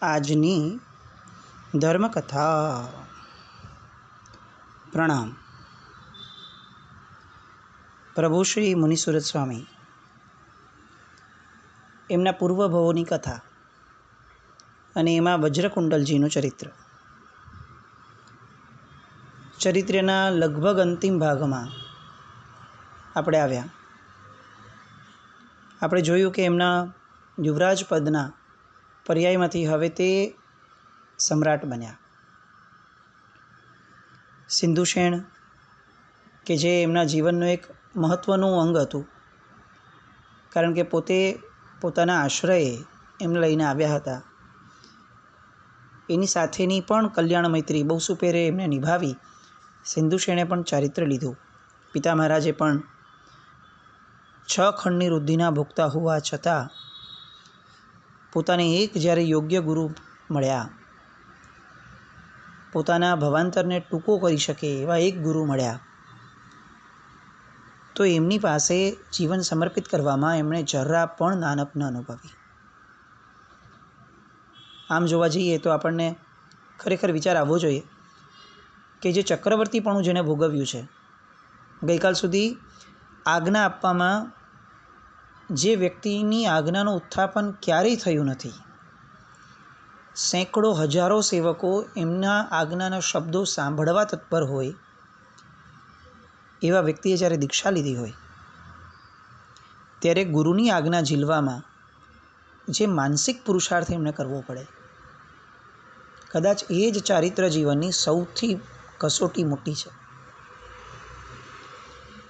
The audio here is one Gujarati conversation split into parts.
આજની ધર્મકથા. પ્રણામ. પ્રભુ શ્રી મુનિસુરત સ્વામી એમના પૂર્વભવોની કથા અને એમાં વજ્રકુંડલજીનું ચરિત્રના લગભગ અંતિમ ભાગમાં આપણે આવ્યા. આપણે જોયું કે એમના યુવરાજ પદના પર્યાયમાંથી હવે તે સમ્રાટ બન્યા. સિંધુસેન કે જે એમના જીવનનું એક મહત્ત્વનું અંગ હતું, કારણ કે પોતે પોતાના આશ્રયે એમને લઈને આવ્યા હતા. એની સાથેની પણ કલ્યાણ મૈત્રી બહુ સુપેરે એમને નિભાવી. સિંધુસેને પણ ચારિત્ર લીધું. પિતા મહારાજે પણ 6 ખંડની વૃદ્ધિના ભોગતા હોવા છતાં પોતાને એક જ્યારે યોગ્ય ગુરુ મળ્યા, પોતાના ભવાંતરને ટૂંકો કરી શકે એવા એક ગુરુ મળ્યા, તો એમની પાસે જીવન સમર્પિત કરવામાં એમણે જરા પણ નાનપ ન અનુભવી. આમ જોવા જઈએ તો આપણને ખરેખર વિચાર આવવો જોઈએ કે જે ચક્રવર્તીપણું જેને ભોગવ્યું છે, ગઈકાલ સુધી આજ્ઞા આપવામાં જે વ્યક્તિની આજ્ઞાનું ઉત્થાપન ક્યારેય થયું નથી, સેંકડો હજારો સેવકો એમના આજ્ઞાના શબ્દો સાંભળવા તત્પર હોય, એવા વ્યક્તિએ જ્યારે દીક્ષા લીધી હોય, ત્યારે ગુરુની આજ્ઞા ઝીલવામાં જે માનસિક પુરુષાર્થ એમને કરવો પડે, કદાચ એ જ ચારિત્ર જીવનની સૌથી કસોટી મોટી છે.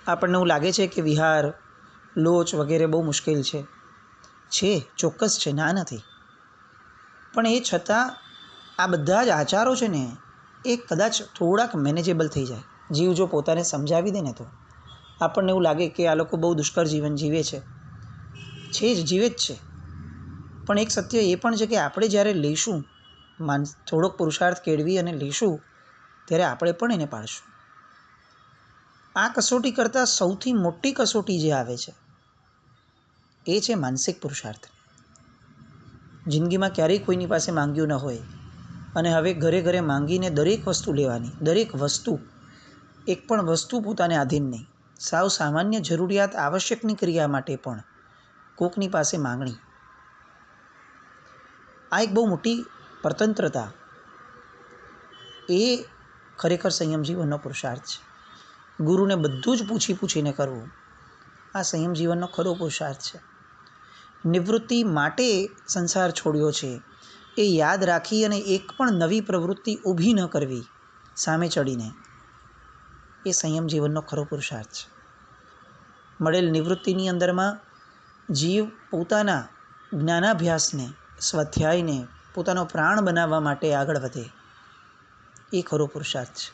આપણને એવું લાગે છે કે વિહાર, લોચ વગેરે બહુ મુશ્કેલ છે. ચોક્કસ છે, ના નથી. પણ એ છતાં આ બધા જ આચારો છે ને, એ કદાચ થોડાક મેનેજેબલ થઈ જાય. જીવ જો પોતાને સમજાવી દે ને તો આપણને એવું લાગે કે આ લોકો બહુ દુષ્કર જીવન જીવે છે. જીવે જ છે. પણ એક સત્ય એ પણ છે કે આપણે જ્યારે લઈશું, થોડોક પુરુષાર્થ કેળવી અને લઈશું, ત્યારે આપણે પણ એને પાડશું. આ કસોટી કરતાં સૌથી મોટી કસોટી જે આવે છે એ છે માનસિક પુરુષાર્થ. જિંદગીમાં ક્યારેય કોઈની પાસે માંગ્યું ન હોય અને હવે ઘરે ઘરે માંગીને દરેક વસ્તુ લેવાની, દરેક વસ્તુ, એક પણ વસ્તુ પોતાને આધીન નહીં, સાવ સામાન્ય જરૂરિયાત આવશ્યકની ક્રિયા માટે પણ કોકની પાસે માંગણી. આ એક બહુ મોટી પરતંત્રતા. એ ખરેખર સંયમ જીવનનો પુરુષાર્થ છે. ગુરુને બધું જ પૂછીને કરવું, આ સંયમ જીવનનો ખરો પુરુષાર્થ છે. નિવૃત્તિ માટે સંસાર છોડ્યો છે એ યાદ રાખી અને એક પણ નવી પ્રવૃત્તિ ઊભી ન કરવી સામે ચડીને, એ સંયમ જીવનનો ખરો પુરુષાર્થ છે. મળેલ નિવૃત્તિની અંદરમાં જીવ પોતાના જ્ઞાનાભ્યાસને, સ્વાધ્યાયને પોતાનો પ્રાણ બનાવવા માટે આગળ વધે, એ ખરો પુરુષાર્થ છે.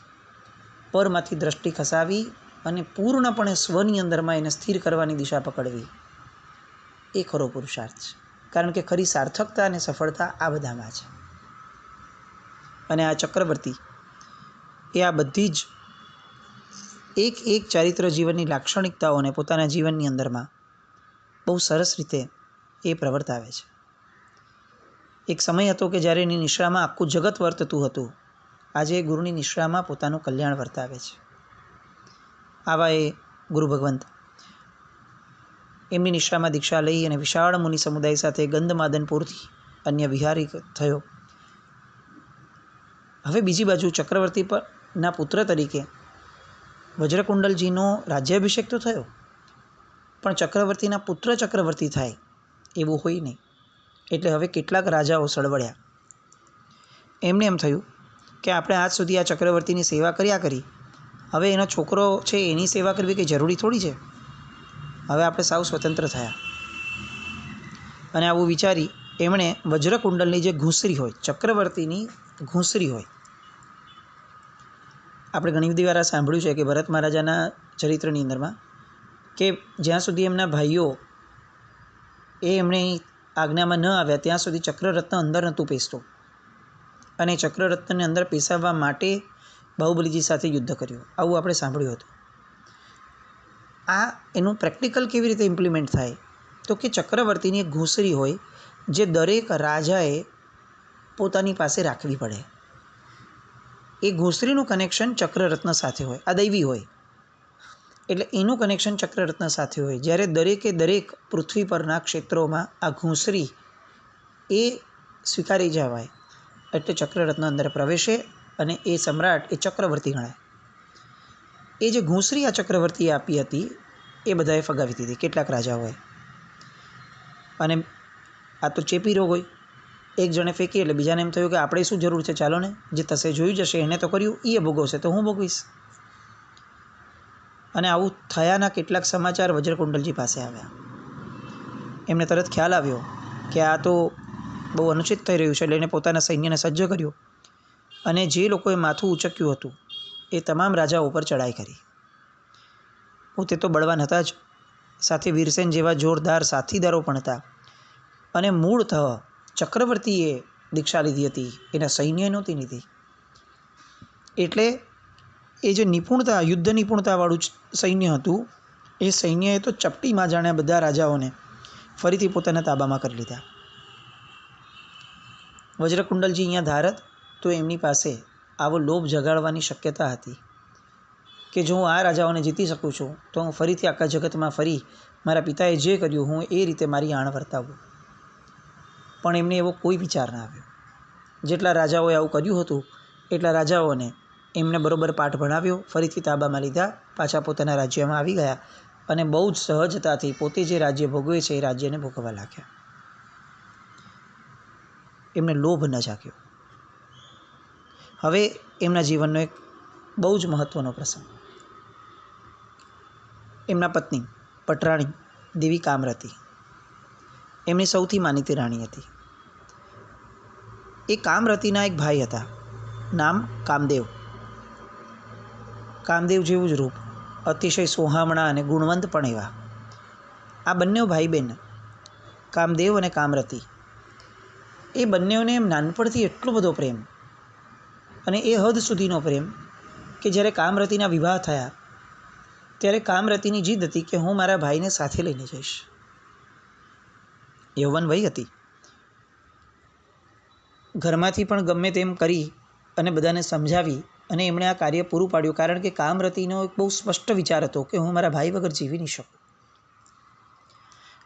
પરમાંથી દ્રષ્ટિ ખસાવી અને પૂર્ણપણે સ્વની અંદરમાં એને સ્થિર કરવાની દિશા પકડવી, એ ખરો પુરુષાર્થ છે. કારણ કે ખરી સાર્થકતા અને સફળતા આ બધામાં છે. અને આ ચક્રવર્તી એ આ બધી જ એક ચારિત્ર જીવનની લાક્ષણિકતાઓને પોતાના જીવનની અંદરમાં બહુ સરસ રીતે એ પ્રવર્તાવે છે. એક સમય હતો કે જ્યારે એની નિશ્રામાં આખું જગત વર્તતું હતું. આજે ગુરુની નિશ્રામાં પોતાનું કલ્યાણ વર્તાવે છે. આવા એ ગુરુ ભગવંત એમની નિશ્રામાં દીક્ષા લઈ અને વિશાળ મુનિ સમુદાય સાથે ગંધમાદનપુરથી અન્ય વિહારી થયો. હવે બીજી બાજુ ચક્રવર્તી ના પુત્ર તરીકે વજ્રકુંડલજીનો રાજ્યાભિષેક તો થયો, પણ ચક્રવર્તીના પુત્ર ચક્રવર્તી થાય એવું હોય નહીં. એટલે હવે કેટલાક રાજાઓ સળવળ્યા. એમને એમ થયું કે આપણે આજ સુધી આ ચક્રવર્તીની સેવા કર્યા કરી, હવે એનો છોકરો છે એની સેવા કરવી કંઈ જરૂરી થોડી છે. હવે આપણે સાવ સ્વતંત્ર થયા. અને આવું વિચારી એમણે વજ્રકુંડલની જે ઘૂંસરી હોય, ચક્રવર્તીની ઘૂંસરી હોય, આપણે ઘણી બધી વાર સાંભળ્યું છે કે ભરત મહારાજાના ચરિત્રની અંદરમાં કે જ્યાં સુધી એમના ભાઈઓ એમની આજ્ઞામાં ન આવ્યા ત્યાં સુધી ચક્રરત્ન અંદર નહોતું પેસતું, અને ચક્રરત્નને અંદર પેસાવવા માટે બાહુબલીજી સાથે યુદ્ધ કર્યું. આવું આપણે સાંભળ્યું હતું. આ એનું પ્રેક્ટિકલ કેવી રીતે ઇમ્પ્લિમેન્ટ થાય, તો કે ચક્રવર્તીની એક ઘૂંસરી હોય જે દરેક રાજાએ પોતાની પાસે રાખવી પડે. એ ઘોંસરીનું કનેક્શન ચક્રરત્ન સાથે હોય, આ દૈવી હોય, એટલે એનું કનેક્શન ચક્રરત્ન સાથે હોય. જ્યારે દરેકે દરેક પૃથ્વી પરના ક્ષેત્રોમાં આ ઘોંસરી એ સ્વીકારી જવાય એટલે ચક્રરત્ન અંદર પ્રવેશે અને એ સમ્રાટ એ ચક્રવર્તી ગણાય. એ જે ઘોંસરી આ ચક્રવર્તીએ આપી હતી એ બધાએ ફગાવી દીધી, કેટલાક રાજાઓએ. અને આ તો ચેપી રોગ હોય, એક જણે ફેંકી એટલે બીજાને એમ થયું કે આપણે શું જરૂર છે, ચાલો ને, જે થશે જોયું જશે, એને તો કર્યું, એ ભોગવશે તો હું ભોગવીશ. અને આવું થયાના કેટલાક સમાચાર વજ્રકુંડલજી પાસે આવ્યા. એમને તરત ખ્યાલ આવ્યો કે આ તો બહુ અનુચિત થઈ રહ્યું છે, એટલે એને પોતાના સૈન્યને સજ્જ કર્યો અને જે લોકોએ માથું ઉચક્યું હતું એ તમામ રાજાઓ ઉપર ચડાઈ કરી. પોતે તો બળવાન હતા જ, સાથે વીરસેન જેવા જોરદાર સાથીદારો પણ હતા. અને મૂળતઃ ચક્રવર્તીએ દીક્ષા લીધી હતી, એના સૈન્યએ નહોતી લીધી. એટલે એ જે નિપુણતા, યુદ્ધ નિપુણતાવાળું સૈન્ય હતું, એ સૈન્યએ તો ચપટીમાં જાણે બધા રાજાઓને ફરીથી પોતાના તાબામાં કરી લીધા. વજ્રકુંડલજી અહીંયા ધારત તો એમની પાસે આવો લોભ જગાડવાની શક્યતા હતી કે જો હું આ રાજાઓને જીતી શકું છું તો હું ફરીથી આખા જગતમાં ફરી મારા પિતાએ જે કર્યું હું એ રીતે મારી આણ વર્તાવું. પણ એમને એવો કોઈ વિચાર ના આવ્યો. જેટલા રાજાઓએ આવું કર્યું હતું એટલા રાજાઓને એમને બરોબર પાઠ ભણાવ્યો, ફરીથી તાબામાં લીધા, પાછા પોતાના રાજ્યમાં આવી ગયા અને બહુ જ સહજતાથી પોતે જે રાજ્ય ભોગવે છે એ રાજ્યને ભોગવવા લાગ્યા. એમને લોભ ન જાગ્યો. હવે એમના જીવનનો એક બહુ જ મહત્ત્વનો પ્રસંગ. એમના પત્ની પટરાણી દેવી કામરતી, એમની સૌથી માનીતી રાણી હતી. એ કામરતીના એક ભાઈ હતા, નામ કામદેવ. કામદેવ જેવું જ રૂપ, અતિશય સોહામણા અને ગુણવંત પણ એવા. આ બંને ભાઈ બહેન કામદેવ અને કામરતી, એ બંનેઓને એમ નાનપણથી એટલો બધો પ્રેમ, અને એ હદ સુધીનો પ્રેમ કે જ્યારે કામરતીના વિવાહ થયા ત્યારે કામરતીની જીદ હતી કે હું મારા ભાઈને સાથે લઈને જઈશ. યૌવન વય હતી. ઘરમાંથી પણ ગમે તેમ કરી અને બધાને સમજાવી અને એમણે આ કાર્ય પૂરું પાડ્યું, કારણ કે કામરતીનો એક બહુ સ્પષ્ટ વિચાર હતો કે હું મારા ભાઈ વગર જીવી નહીં શકું.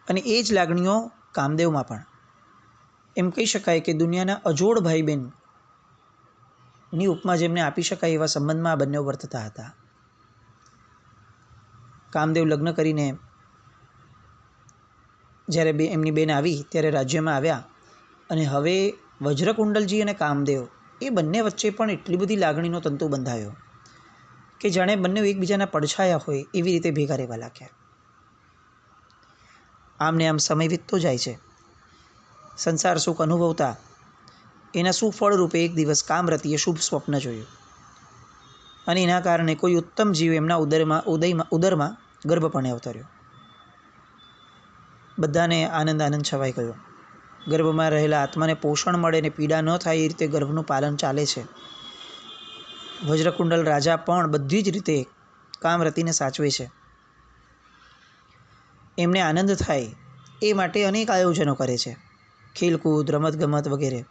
અને એ જ લાગણીઓ કામદેવમાં પણ. એમ કહી શકાય કે દુનિયાના અજોડ ભાઈ બહેનની ઉપમા જેમને આપી શકાય એવા સંબંધમાં આ બંને વર્તતા હતા. કામદેવ લગ્ન કરીને જ્યારે એમની બેન આવી ત્યારે રાજ્યમાં આવ્યા અને હવે વજ્રકુંડલજી અને કામદેવ એ બંને વચ્ચે પણ એટલી બધી લાગણીનો તંતુ બંધાયો કે જાણે બંને એકબીજાના પડછાયા હોય એવી રીતે ભેગા રહેવા લાગ્યા. આમને આમ સમય વીતતો જાય છે. સંસાર સુખ અનુભવતા એના સુફળ રૂપે એક દિવસ કામરતીએ શુભ સ્વપ્ન જોયું અને એના કારણે કોઈ ઉત્તમ જીવ એમના ઉદરમાં ગર્ભપણે અવતર્યો. બધાને આનંદ છવાઈ ગયો. ગર્ભમાં રહેલા આત્માને પોષણ મળે ને પીડા ન થાય એ રીતે ગર્ભનું પાલન ચાલે છે. વજ્રકુંડલ રાજા પણ બધી જ રીતે કામરતીને સાચવે છે. એમને આનંદ થાય એ માટે અનેક આયોજનો કરે છે, ખેલકૂદ, રમતગમત વગેરે.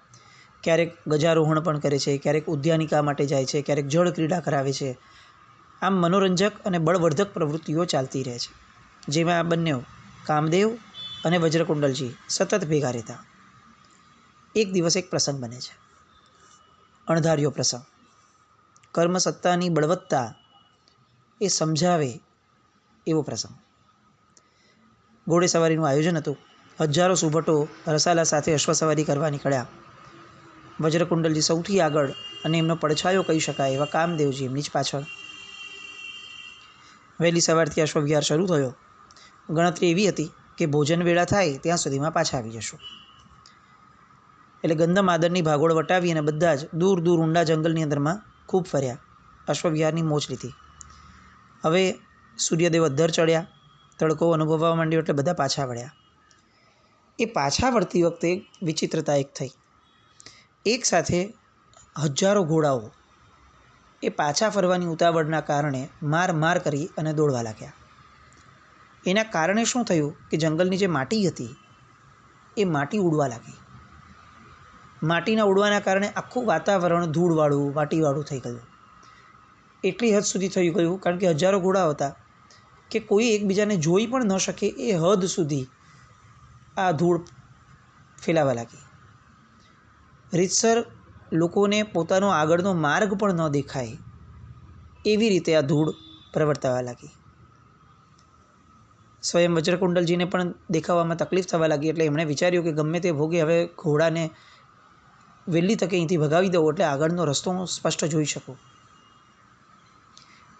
ક્યારેક ગજારોહણ પણ કરે છે, ક્યારેક ઉદ્યાનિકા માટે જાય છે, ક્યારેક જળ ક્રીડા કરાવે છે. આમ મનોરંજક અને બળવર્ધક પ્રવૃત્તિઓ ચાલતી રહે છે, જેમાં આ બંને કામદેવ અને વજ્રકુંડલજી સતત ભેગા રહેતા. એક દિવસ એક પ્રસંગ બને છે, અણધાર્યો પ્રસંગ. કર્મસત્તાની બળવત્તા એ સમજાવે એવો પ્રસંગ. ઘોડેસવારીનું આયોજન હતું. હજારો સુભટો રસાલા સાથે અશ્વસવારી કરવા નીકળ્યા. વજ્રકુંડલજી સૌથી આગળ અને એમનો પડછાયો કહી શકાય એવા કામદેવજી એમની જ પાછળ. વહેલી સવારથી અશ્વવિહાર શરૂ થયો. ગણતરી એવી હતી કે ભોજન વેળા થાય ત્યાં સુધીમાં પાછા આવી જશું. એટલે ગંધમ આદરની ભાગોળ વટાવી અને બધા જ દૂર દૂર ઊંડા જંગલની અંદરમાં ખૂબ ફર્યા, અશ્વવિહારની મોજ લીધી. હવે સૂર્યદેવ અધ્ધર ચડ્યા, તડકો અનુભવવા માંડ્યો એટલે બધા પાછા વળ્યા. એ પાછા વળતી વખતે વિચિત્રતા એક થઈ. એક સાથે હજારો ઘોડાઓ એ પાછા ફરવાની ઉતાવળના કારણે માર કરી અને દોડવા લાગ્યા. એના કારણે શું થયું કે જંગલની જે માટી હતી એ માટી ઉડવા લાગી. માટીના ઉડવાના કારણે આખું વાતાવરણ ધૂળવાળું માટીવાળું થઈ ગયું. એટલી હદ સુધી થઈ ગયું, કારણ કે હજારો ઘોડાઓ હતા કે કોઈ એકબીજાને જોઈ પણ ન શકે એ હદ સુધી આ ધૂળ ફેલાવા લાગી. રીતસર લોકોને પોતાનો આગળનો માર્ગ પણ ન દેખાય એવી રીતે આ ધૂળ પ્રવર્તાવા લાગી. સ્વયં વજ્રકુંડલજીને પણ દેખાવામાં તકલીફ થવા લાગી. એટલે એમણે વિચાર્યું કે ગમે તે ભોગે હવે ઘોડાને વહેલી તકે અહીંથી ભગાવી દઉં, એટલે આગળનો રસ્તો હું સ્પષ્ટ જોઈ શકું.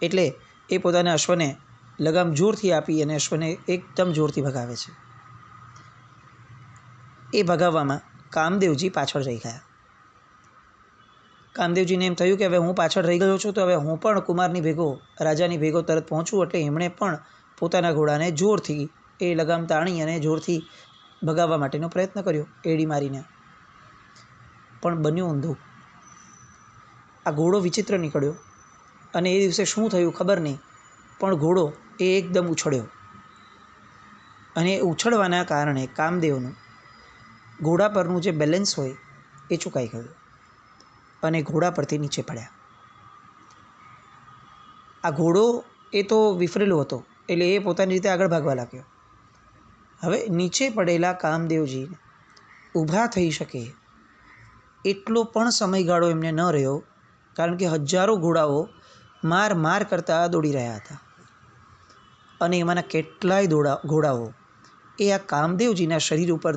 એટલે એ પોતાના અશ્વને લગામ જોરથી આપી અને અશ્વને એકદમ જોરથી ભગાવે છે. એ ભગાવવામાં કામદેવજી પાછળ રહી ગયા. કામદેવજીને એમ થયું કે હવે હું પાછળ રહી ગયો છું, તો હવે હું પણ કુમારની ભેગો, રાજાની ભેગો તરત પહોંચું. એટલે એમણે પણ પોતાના ઘોડાને જોરથી એ લગામ તાણી અને જોરથી ભગાવવા માટેનો પ્રયત્ન કર્યો, એડી મારીને. પણ બન્યું ઊંધું. આ ઘોડો વિચિત્ર નીકળ્યો અને એ દિવસે શું થયું ખબર નહીં, પણ ઘોડો એ એકદમ ઉછળ્યો અને ઉછળવાના કારણે કામદેવનું ઘોડા પરનું જે બેલેન્સ હોય એ ચૂકાઈ ગયું અને ઘોડા પરથી નીચે પડ્યા. આ ઘોડો એ તો વિફરેલો હતો, એટલે એ પોતાની રીતે આગળ ભાગવા લાગ્યો. હવે નીચે પડેલા કામદેવજીને ઊભા થઈ શકે એટલો પણ સમયગાળો એમને ન રહ્યો, કારણ કે હજારો ઘોડાઓ માર કરતા દોડી રહ્યા હતા અને એમાંના કેટલાય ઘોડાઓ એ આ કામદેવજીના શરીર ઉપર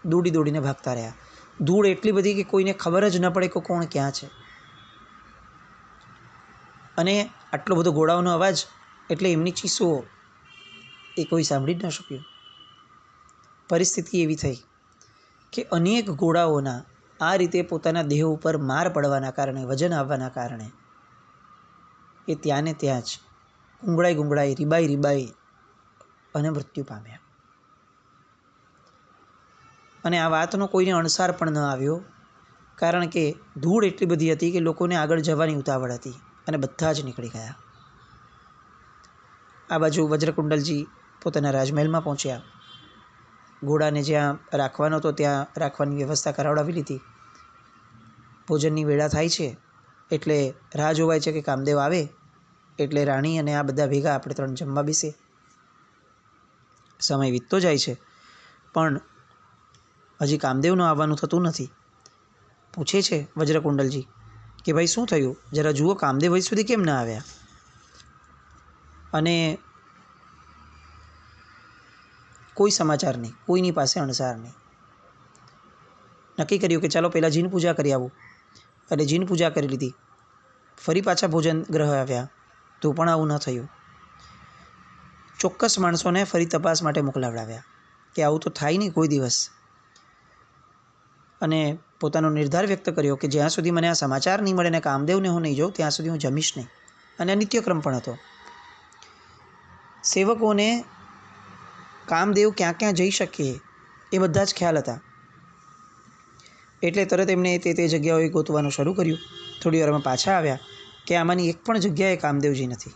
દોડીને ભાગતા રહ્યા. ધૂળ એટલી બધી કે કોઈને ખબર જ ન પડે કે કોણ ક્યાં છે. અને આટલો બધો ઘોડાઓનો અવાજ, એટલે એમની ચીસો એ કોઈ સાંભળી જ ન શક્યું. પરિસ્થિતિ એવી થઈ કે અનેક ઘોડાઓના આ રીતે પોતાના દેહ ઉપર માર પડવાના કારણે, વજન આવવાના કારણે એ ત્યાં ને ત્યાં જ ગુંગળાઈ રીબાઈ અને મૃત્યુ પામ્યા. અને આ વાતનો કોઈને અણસાર પણ ન આવ્યો, કારણ કે ધૂળ એટલી બધી હતી કે લોકોને આગળ જવાની ઉતાવળ હતી અને બધા જ નીકળી ગયા. આ બાજુ વજ્રકુંડલજી પોતાના રાજમહેલમાં પહોંચ્યા. ઘોડાને જ્યાં રાખવાનો હતો ત્યાં રાખવાની વ્યવસ્થા કરાવડાવી લીધી. ભોજનની વેળા થાય છે એટલે રાહ જોવાય છે કે કામદેવ આવે એટલે રાણી અને આ બધા ભેગા આપણે 3 જમવા બેસીએ. સમય વીતતો જાય છે પણ હજી કામદેવનું આવવાનું થતું નથી. પૂછે છે વજ્રકુંડલજી કે ભાઈ શું થયું, જરા જુઓ, કામદેવ હજી સુધી કેમ ના આવ્યા? અને કોઈ સમાચાર નહીં, કોઈની પાસે અણસાર નહીં. નક્કી કર્યું કે ચાલો પહેલાં જીન પૂજા કરી આવું. અને જીન પૂજા કરી લીધી. ફરી પાછા ભોજન ગ્રહ આવ્યા તો પણ આવું ન થયું. ચોક્કસ માણસોને ફરી તપાસ માટે મોકલાવડાવ્યા કે આવું તો થાય નહીં કોઈ દિવસ. અને પોતાનો નિર્ધાર વ્યક્ત કર્યો કે જ્યાં સુધી મને આ સમાચાર નહીં મળે ને કામદેવને હું નહીં જોઉં ત્યાં સુધી હું જમીશ નહીં. અને નિત્યક્રમ પણ હતો. સેવકોને કામદેવ ક્યાં ક્યાં જઈ શકે એ બધા જ ખ્યાલ હતા. એટલે તરત એમણે તે જગ્યાઓએ ગોતવાનું શરૂ કર્યું. થોડી વારમાં પાછા આવ્યા કે આમાંની એક પણ જગ્યાએ કામદેવજી નથી.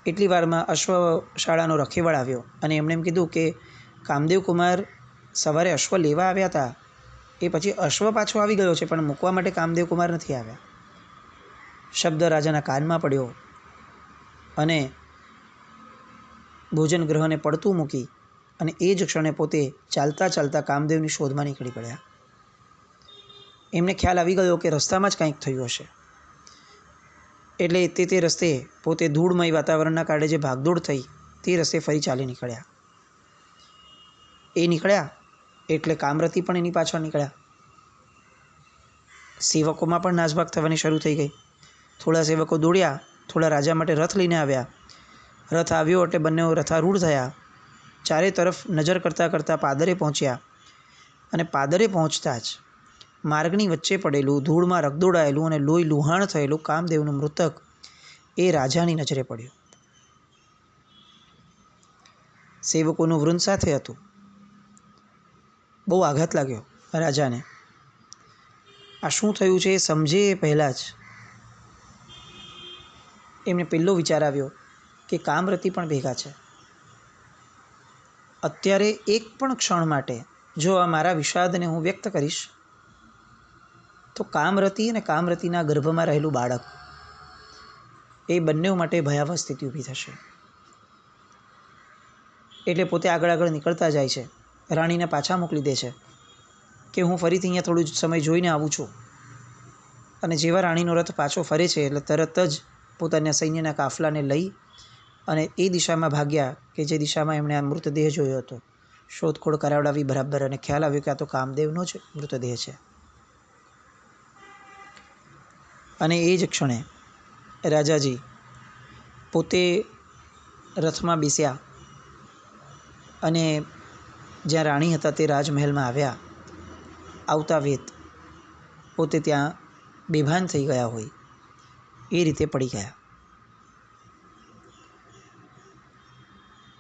એટલી વારમાં અશ્વશાળાનો રખેવાળ આવ્યો અને એમણે એમ કીધું કે કામદેવ કુમાર સવારે અશ્વ લેવા આવ્યા હતા, એ પછી અશ્વ પાછો આવી ગયો છે, પણ મૂકવા માટે કામદેવ કુમાર નથી આવ્યા. શબ્દ રાજાના કાનમાં પડ્યો અને ભોજન ગ્રહને પડતું મૂકી અને એ જ ક્ષણે પોતે ચાલતા કામદેવની શોધમાં નીકળી પડ્યા. એમને ખ્યાલ આવી ગયો કે રસ્તામાં જ કંઈક થયું હશે. એટલે તે રસ્તે પોતે ધૂળમય વાતાવરણના કારણે જે ભાગદોડ થઈ તે રસ્તે ફરી ચાલી નીકળ્યા. એ નીકળ્યા એટલે કામરતી પણ એની પાછળ નીકળ્યા. સેવકોમાં પણ નાસભાગ થવાની શરૂ થઈ ગઈ. થોડા સેવકો દોડ્યા, થોડા રાજા માટે રથ લઈને આવ્યા. રથ આવ્યો એટલે બંને રથારૂઢ થયા. ચારે તરફ નજર કરતાં પાદરે પહોંચ્યા અને પાદરે પહોંચતા જ માર્ગની વચ્ચે પડેલું, ધૂળમાં રગદોડાયેલું અને લોહી લુહાણ થયેલું કામદેવનું મૃતક એ રાજાની નજરે પડ્યું. સેવકોનું વૃંદ સાથે હતું. બહુ આઘાત લાગ્યો રાજાને. આ શું થયું છે એ સમજે એ પહેલાં જ એમને પહેલો વિચાર આવ્યો કે કામરતી પણ ભેગા છે. અત્યારે એક પણ ક્ષણ માટે જો આ મારા વિષાદને હું વ્યક્ત કરીશ તો કામરતી અને કામરતીના ગર્ભમાં રહેલું બાળક, એ બંને માટે ભયાવહ સ્થિતિ ઊભી થશે. એટલે પોતે આગળ આગળ નીકળતા જાય છે. રાણીને પાછા મોકલી દે છે કે હું ફરીથી અહીંયા થોડું સમય જોઈને આવું છું. અને જેવા રાણીનો રથ પાછો ફરે છે એટલે તરત જ પોતાના સૈન્યના કાફલાને લઈ અને એ દિશામાં ભાગ્યા કે જે દિશામાં એમણે આ મૃતદેહ જોયો હતો. શોધખોળ કરાવડાવી બરાબર અને ખ્યાલ આવ્યો કે આ તો કામદેવનો જ મૃતદેહ છે. અને એ જ ક્ષણે રાજાજી પોતે રથમાં બેસ્યા અને જ્યાં રાણી હતા તે રાજમહેલમાં આવ્યા. આવતા વેત પોતે ત્યાં બેભાન થઈ ગયા હોય એ રીતે પડી ગયા.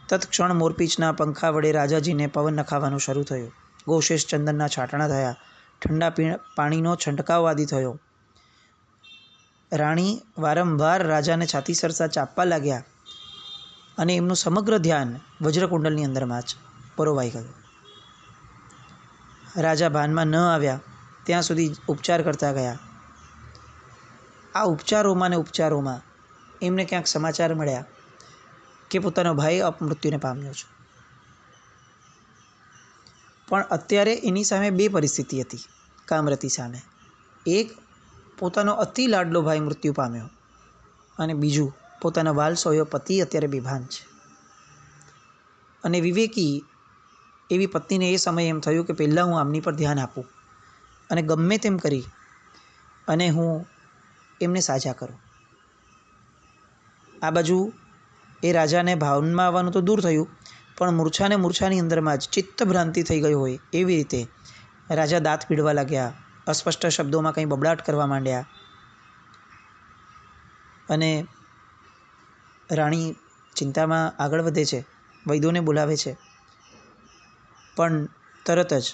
તત્ક્ષણ મોરપીંછના પંખા વડે રાજાજીને પવન નખાવાનું શરૂ થયું. ગોશેષ ચંદનના છાંટણા થયા. ઠંડા પાણીનો છંટકાવ આદિ થયો. રાણી વારંવાર રાજાને છાતી સરસા ચાપવા લાગ્યા અને એમનું સમગ્ર ધ્યાન વજ્રકુંડલની અંદરમાં જ પરોવાઈ ગયું. રાજા ભાનમાં ન આવ્યા ત્યાં સુધી ઉપચાર કરતા ગયા. આ ઉપચારોમાં ને ઉપચારોમાં એમને ક્યાંક સમાચાર મળ્યા કે પોતાનો ભાઈ અપમૃત્યુને પામ્યો છે. પણ અત્યારે એની સામે બે પરિસ્થિતિ હતી કામરતી સામે. એક, પોતાનો અતિ લાડલો ભાઈ મૃત્યુ પામ્યો અને બીજું, પોતાનો વાલસોયો પતિ અત્યારે બેભાન છે. અને વિવેકી એવી પત્નીને એ સમયે એમ થયું કે પહેલાં હું આમની પર ધ્યાન આપું અને ગમે તેમ કરી અને હું એમને સાજા કરું. આ બાજુ એ રાજાને ભાવનમાં આવવાનું તો દૂર થયું, પણ મૂર્છાની અંદરમાં જ ચિત્તભ્રાંતિ થઈ ગઈ હોય એવી રીતે રાજા દાંત પીડવા લાગ્યા. અસ્પષ્ટ શબ્દોમાં કંઈ બબડાટ કરવા માંડ્યા અને રાણી ચિંતામાં આગળ વધે છે, વૈદોને બોલાવે છે. પણ તરત જ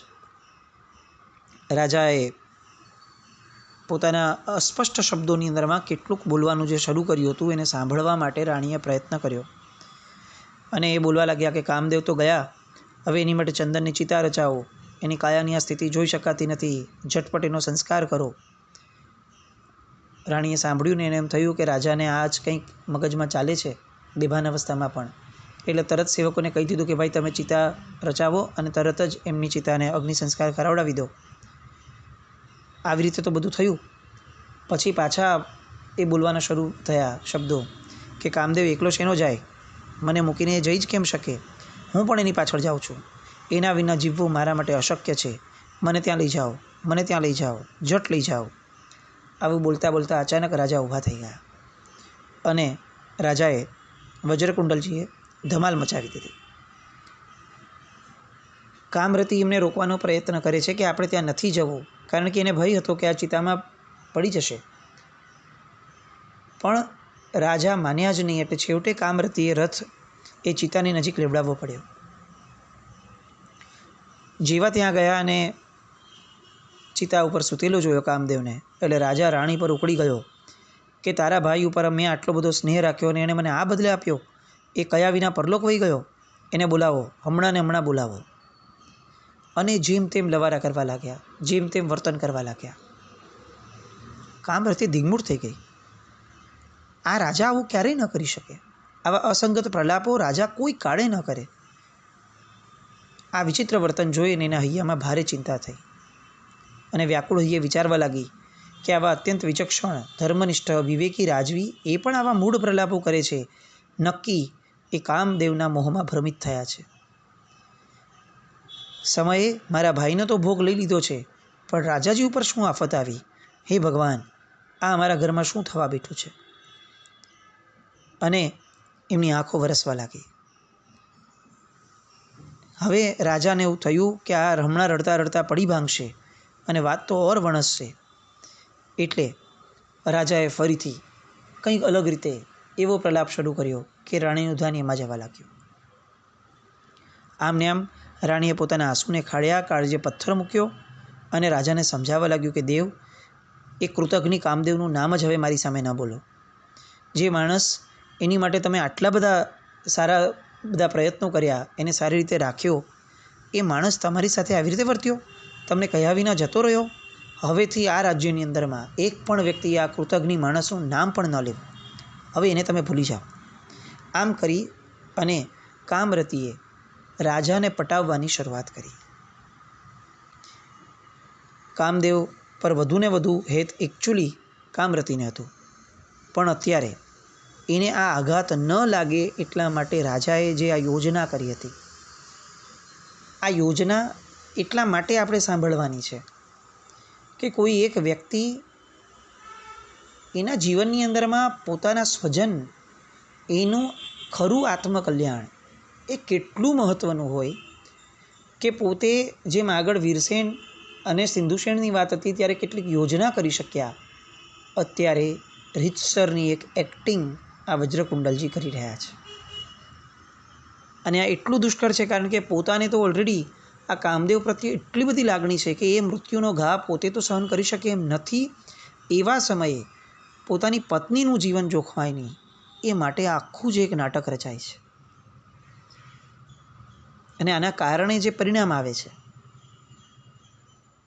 રાજાએ પોતાના અસ્પષ્ટ શબ્દોની અંદરમાં કેટલુંક બોલવાનું જે શરૂ કર્યું હતું એને સાંભળવા માટે રાણીએ પ્રયત્ન કર્યો. અને એ બોલવા લાગ્યા કે કામદેવ તો ગયા, હવે એની માટે ચંદનની ચિતા રચાવો, એની કાયાની આ સ્થિતિ જોઈ શકાતી નથી, ઝટપટ એનો સંસ્કાર કરો. રાણીએ સાંભળ્યું ને એને એમ થયું કે રાજાને આ જ કંઈક મગજમાં ચાલે છે બેભાન અવસ્થામાં પણ. એટલે તરત સેવકોને કહી દીધું કે ભાઈ તમે ચિતા રચાવો અને તરત જ એમની ચિતાને અગ્નિ સંસ્કાર કરાવડાવી દો. આવી રીતે તો બધું થયું. પછી પાછા એ બોલવાના શરૂ થયા શબ્દો કે કામદેવ એકલો શેનો જાય, મને મૂકીને જઈ જ કેમ શકે, હું પણ એની પાછળ જાઉં છું, એના વિના જીવવું મારા માટે અશક્ય છે, મને ત્યાં લઈ જાઓ, મને ત્યાં લઈ જાઓ, જટ લઈ જાઓ. આવું બોલતા બોલતા અચાનક રાજા ઊભા થઈ ગયા અને રાજાએ વજ્રકુંડલજીએ ધમાલ મચાવી દીધી. કામરતી એમને રોકવાનો પ્રયત્ન કરે છે કે આપણે ત્યાં નથી જવું, કારણ કે એને ભય હતો કે આ ચિતામાં પડી જશે. પણ રાજા માન્યા જ નહીં. એટલે છેવટે કામરતીએ રથ એ ચિતાની નજીક લેવડાવવો પડ્યો. જેવા ત્યાં ગયા અને ચિતા ઉપર સૂતેલો જોયો કામદેવને, એટલે રાજા રાણી પર ઉકળી ગયો કે તારા ભાઈ ઉપર મેં આટલો બધો સ્નેહ રાખ્યો અને એણે મને આ બદલે આપ્યો, એ કયા વિના પરલોક વહી ગયો, એને બોલાવો, હમણાં ને હમણાં બોલાવો. અને જેમ તેમ લવારા કરવા લાગ્યા, જેમ તેમ વર્તન કરવા લાગ્યા. કામરતી દિગ્મૂઢ થઈ ગઈ. આ રાજા આવું ક્યારેય ન કરી શકે. આવા અસંગત પ્રલાપો રાજા કોઈ કાળે ન કરે. આ વિચિત્ર વર્તન જોઈને એના હૈયામાં ભારે ચિંતા થઈ અને વ્યાકુળ હૈયે વિચારવા લાગી કે આવા અત્યંત વિચક્ષણ, ધર્મનિષ્ઠ, વિવેકી રાજવી એ પણ આવા મૂઢ પ્રલાપો કરે છે. નક્કી એ કામદેવના મોહમાં ભ્રમિત થયા છે. સમયે મારા ભાઈનો તો ભોગ લઈ લીધો છે, પણ રાજાજી ઉપર શું આફત આવી? હે ભગવાન, આ અમારા ઘરમાં શું થવા બેઠું છે? અને એમની આંખો વરસવા લાગી. હવે રાજાને એવું થયું કે આ હમણાં રડતા રડતા પડી ભાંગશે અને વાત તો ઓર વણસશે. એટલે રાજાએ ફરીથી કંઈક અલગ રીતે એવો પ્રલાપ શરૂ કર્યો કે રાણીનું ધ્યાન એમાં જવા લાગ્યું. આમને આમ રાણીએ પોતાના આંસુને ખાળ્યા, કાળજે પથ્થર મૂક્યો અને રાજાને સમજાવવા લાગ્યું કે દેવ, એ કૃતજ્ઞ કામદેવનું નામ જ હવે મારી સામે ન બોલો. જે માણસ એની માટે તમે આટલા બધા સારા બધા પ્રયત્નો કર્યા, એને સારી રીતે રાખ્યો, એ માણસ તમારી સાથે આવી રીતે વર્ત્યો, તમને કહ્યા વિના જતો રહ્યો હવેથી આ રાજ્યની અંદરમાં એક પણ વ્યક્તિએ આ કૃતજ્ઞ માણસનું નામ પણ ન લેવું. હવે એને તમે ભૂલી જાઓ. આમ કરી અને કામરતીએ રાજાને પટાવવાની શરૂઆત કરી. કામદેવ પર વધુને વધુ હેત એકચ્યુઅલી કામરતીને હતું, પણ અત્યારે એને આ આઘાત ન લાગે એટલા માટે રાજાએ જે આ યોજના કરી હતી, આ યોજના એટલા માટે આપણે સાંભળવાની છે કે કોઈ એક વ્યક્તિ એના જીવનની અંદરમાં પોતાના સ્વજન, એનું ખરું આત્મકલ્યાણ એ કેટલું મહત્ત્વનું હોય કે પોતે જેમ આગળ વીરસેન અને સિંધુસેનની વાત હતી ત્યારે કેટલીક યોજના કરી શક્યા, અત્યારે રીતસરની એક એક્ટિંગ આ વજ્રકુંડલજી કરી રહ્યા છે. અને આ એટલું દુષ્કર છે કારણ કે પોતાને તો ઓલરેડી આ કામદેવ પ્રત્યે એટલી બધી લાગણી છે કે એ મૃત્યુનો ઘા પોતે તો સહન કરી શકે એમ નથી. એવા સમયે પોતાની પત્નીનું જીવન જોખવાય નહીં એ માટે આખું જ એક નાટક રચાય છે. અને આના કારણે જે પરિણામ આવે છે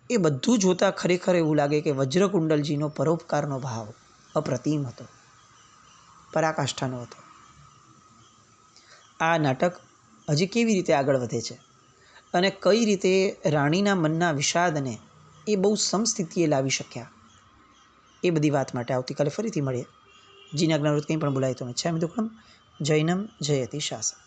એ બધું જોતાં ખરેખર એવું લાગે કે વજ્રકુંડલજીનો પરોપકારનો ભાવ અપ્રતિમ હતો, પરાકાષ્ઠાનો હતો. આ નાટક હજી કેવી રીતે આગળ વધે છે અને કઈ રીતે રાણીના મનના વિષાદને એ બહુ સમસ્થિતિએ લાવી શક્યા, એ બધી વાત માટે આવતીકાલે ફરીથી મળીએ. જીના જ્ઞાનવૃત્ત કંઈ પણ બોલાય તો મિચ્છામિ દુક્કડમ. જૈનમ જયતિ શાસન.